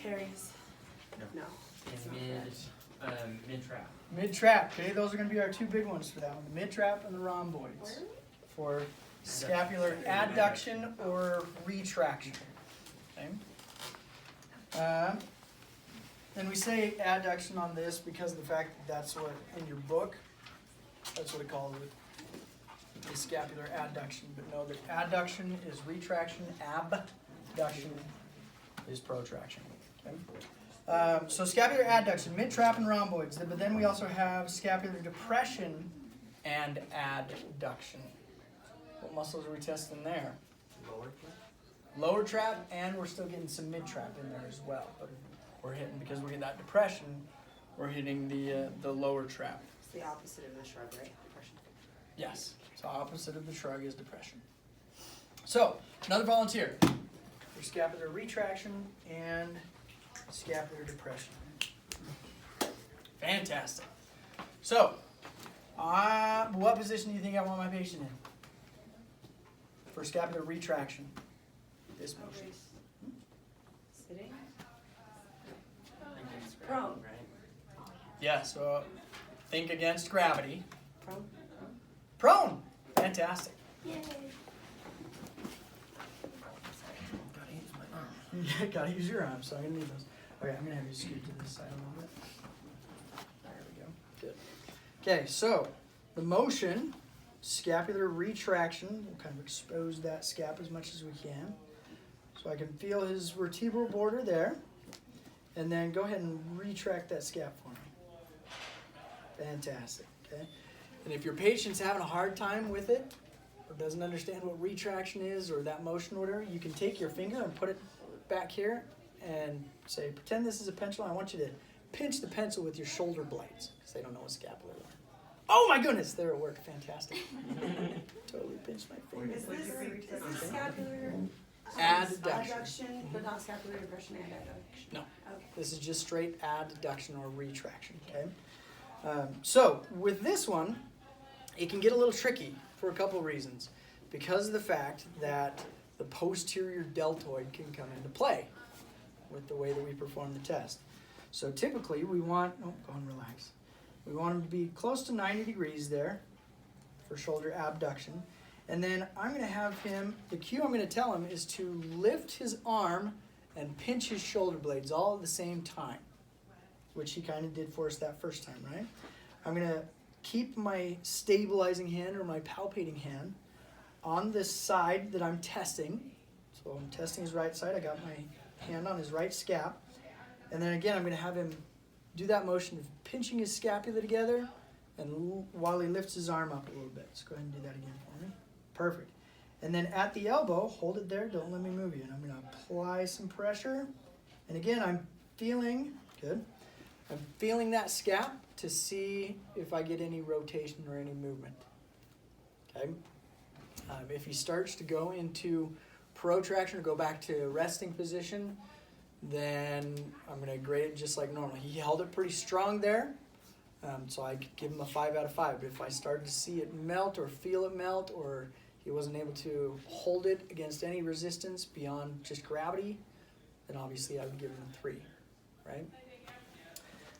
Terry's. No. Mid-trap. Mid-trap, okay? Those are going to be our two big ones for that one. The mid-trap and the rhomboids. For scapular adduction or retraction. Okay? And we say adduction on this because of the fact that that's what, in your book, that's what it calls it. The scapular adduction. But know that adduction is retraction, abduction is protraction. Okay? So scapular adduction, mid-trap and rhomboids. But then we also have scapular depression and adduction. What muscles are we testing there? Lower trap. Lower trap, and we're still getting some mid-trap in there as well. But we're hitting, because we're getting that depression, we're hitting the lower trap. It's the opposite of the shrug, right? Depression. Yes. So opposite of the shrug is depression. So, another volunteer. For scapular retraction and scapular depression. Fantastic. So, what position do you think I want my patient in? For scapular retraction. This motion. Sitting? Prone, Prone. right? Yeah, so think against gravity. Prone? Prone. Fantastic. Yay. Gotta use my arm. Yeah, gotta use your arms, so I'm gonna need those. Okay, I'm gonna have you scoot to this side a little bit. There we go. Good. Okay, so the motion, scapular retraction, we'll kind of expose that scap as much as we can. So I can feel his vertebral border there. And then go ahead and retract that scap for me. Fantastic. Okay. And if your patient's having a hard time with it, or doesn't understand what retraction is, or that motion order, you can take your finger and put it back here and say, pretend this is a pencil. I want you to pinch the pencil with your shoulder blades, because they don't know what scapular are. Oh my goodness, there it worked. Fantastic. Totally pinched my finger. Is this scapular Adduction. adduction, but not scapular depression and adduction? No. Okay. This is just straight adduction or retraction, okay? So, with this one, it can get a little tricky for a couple of reasons. Because of the fact that the posterior deltoid can come into play with the way that we perform the test. So typically we want, go and relax. We want him to be close to 90 degrees there for shoulder abduction. And then I'm going to have him, the cue I'm going to tell him is to lift his arm and pinch his shoulder blades all at the same time, which he kind of did for us that first time, right? I'm going to keep my stabilizing hand or my palpating hand on this side that I'm testing. So I'm testing his right side. I got my hand on his right scap. And then again, I'm going to have him do that motion of pinching his scapula together and while he lifts his arm up a little bit. So go ahead and do that again for me. Perfect. And then at the elbow, hold it there. Don't let me move you. And I'm going to apply some pressure. And again, I'm feeling, good. I'm feeling that scap to see if I get any rotation or any movement. Okay. If he starts to go into protraction or go back to resting position, then I'm going to grade it just like normal. He held it pretty strong there, so I could give him a 5 out of 5. But if I started to see it melt or feel it melt, or he wasn't able to hold it against any resistance beyond just gravity, then obviously I would give him a 3, right?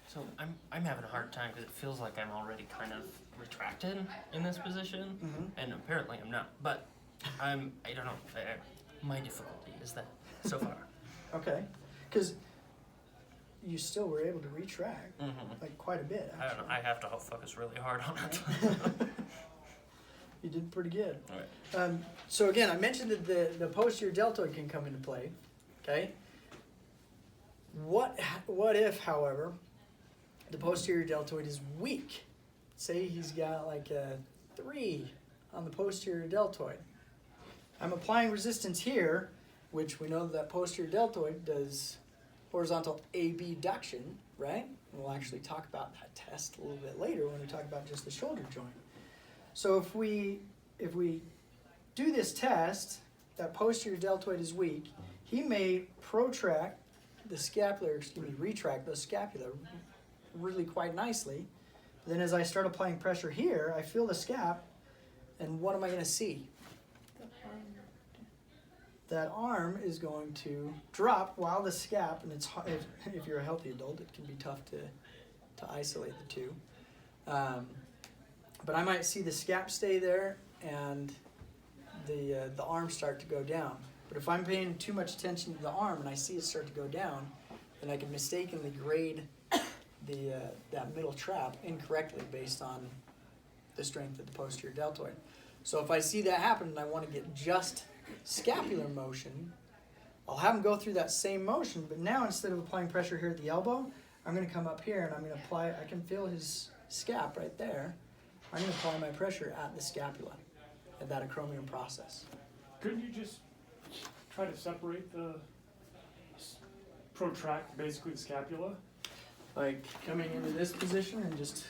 So I'm having a hard time because it feels like I'm already kind of retracted in this position, and apparently I'm not. But I don't know. My difficulty is that so far. Okay, because you still were able to retract like quite a bit. Actually. I don't know. I have to focus really hard on it. You did pretty good. All right. So again, I mentioned that the posterior deltoid can come into play. Okay. What if, however, the posterior deltoid is weak? Say he's got like a 3 on the posterior deltoid. I'm applying resistance here, which we know that posterior deltoid does horizontal abduction, right? We'll actually talk about that test a little bit later when we talk about just the shoulder joint. So if we do this test, that posterior deltoid is weak, he may retract the scapula really quite nicely. Then as I start applying pressure here, I feel the scap, and what am I going to see? that arm is going to drop while the scap, and it's if you're a healthy adult, it can be tough to isolate the two. But I might see the scap stay there and the arm start to go down. But if I'm paying too much attention to the arm and I see it start to go down, then I can mistakenly grade that middle trap incorrectly based on the strength of the posterior deltoid. So if I see that happen and I want to get just scapular motion, I'll have him go through that same motion, but now instead of applying pressure here at the elbow, I'm going to come up here and I'm going to apply, I can feel his scap right there. I'm going to apply my pressure at the scapula, at that acromion process. Couldn't you just try to separate protract basically the scapula? Like coming into this position and just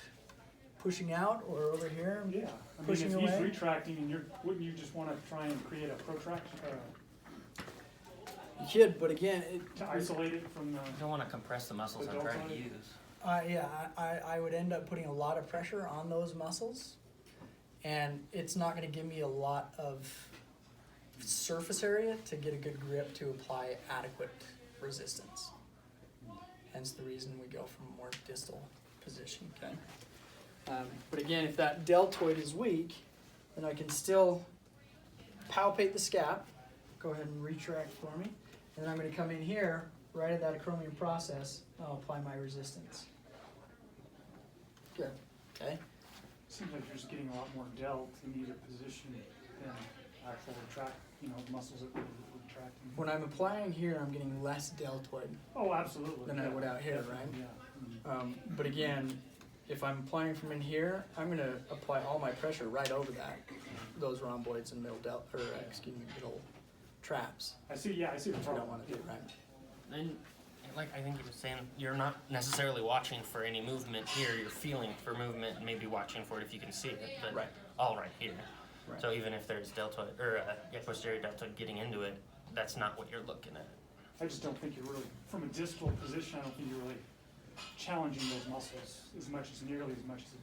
pushing out, or over here? Yeah. I Pushing mean, if away? he's retracting and wouldn't you just want to try and create a protraction You could, but again, to isolate it from the... You don't want to compress the muscles I'm trying to use. I would end up putting a lot of pressure on those muscles, and it's not going to give me a lot of surface area to get a good grip to apply adequate resistance. Hence the reason we go from a more distal position, okay? But again, if that deltoid is weak, then I can still palpate the scap. Go ahead and retract for me. And then I'm going to come in here, right at that acromion process, and I'll apply my resistance. Good, okay? Seems like you're just getting a lot more delt in either position than actual muscles that are retracting. When I'm applying here, I'm getting less deltoid Oh, absolutely. than I would out here, right? Yeah. But again, if I'm applying from in here, I'm going to apply all my pressure right over those rhomboids and middle middle traps. I see the Which we problem. don't want to do, right? And like I think you were saying, you're not necessarily watching for any movement here. You're feeling for movement and maybe watching for it if you can see it, but Right. all right here. Right. So even if there's deltoid or posterior deltoid getting into it, that's not what you're looking at. I just don't think you're really, from a distal position, I don't think you're really challenging those muscles nearly as much as a